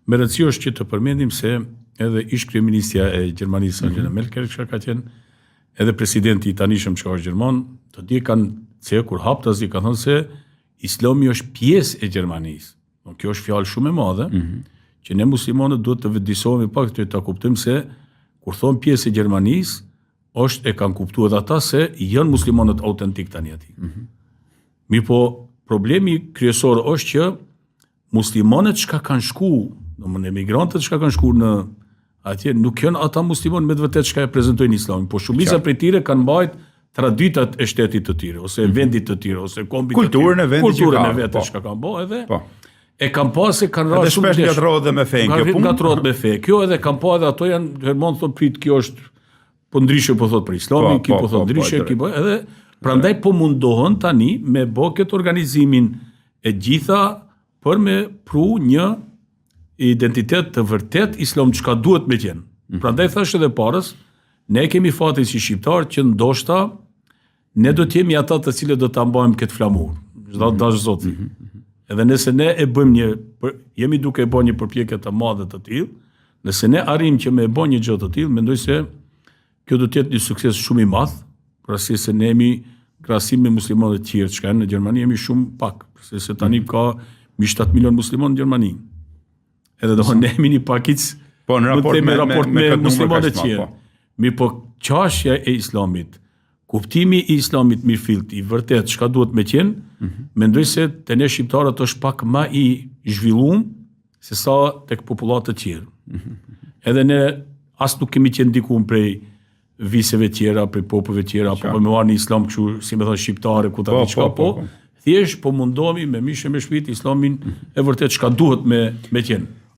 Me rëndësi është që të përmendim se edhe ish kryeministja e Gjermanisë Angela Merkel ka qenë, edhe presidenti i tanishëm që është Gjerman, të di kanë se kur haptazi ka thënë se Islami është pjesë e Gjermanisë. Kjo është fjalë shumë e madhe, që ne muslimanët duhet të vëdësohemi pak të ta kuptojmë se kur thonë pjesë e Gjermanisë, është e kanë kuptuar ata se janë muslimanët autentik tani aty. Mirë po, problemi kryesor është që muslimanët që kanë shku, domthonë emigrantët që kanë shku në atje, nuk janë ata muslimanë me të vërtetë që e prezantojnë Islamin, po shumica prej tyre kanë mbajt traditat e shtetit të tyre, ose vendit të tyre, ose kombit të tyre. Kulturën e vendit që kanë bërë edhe. E kanë pas se kanë rrasë shumë shpesh ngatrohet me fen kjo punë. Ngatrohet me fe. Kjo edhe kanë pa edhe ato janë Hermon thon prit kjo është po ndryshe po thot për Islamin, ki po thot ndryshe, ki po edhe prandaj po mundohen tani me bë këtë organizimin e gjitha për me pru një identitet të vërtet islam çka duhet me qenë. Prandaj thash edhe parës, ne kemi fatin si shqiptar që ndoshta ne do të jemi ata të cilët do ta mbajmë këtë flamur. Çdo dash Zoti. Edhe nëse ne e bëjmë jemi duke e bërë një përpjekje të madhe të tillë, nëse ne arrijmë që me e bëjmë një gjë të tillë, mendoj se kjo do të jetë një sukses shumë i madh, për arsye se ne jemi krahasim me muslimanët të tjerë që kanë në Gjermani jemi shumë pak, se tani ka 7 milion muslimanë në Gjermani. Edhe do ne jemi një pakic në raport me muslimanët të tjerë. Mirë po çështja e Islamit, kuptimi i Islamit mirëfillt i vërtet çka duhet me qenë, mendoj se te ne shqiptarët është pak më i zhvilluar se sa tek popullatët të tjerë. Edhe ne as nuk kemi qenë diku prej viseve tjera, prej popujve tjera, apo me marrë një islam kështu, si me thon shqiptare, ku ta di çka po. Thjesht po mundohemi me mishë me shpirti Islamin e vërtet çka duhet me qenë.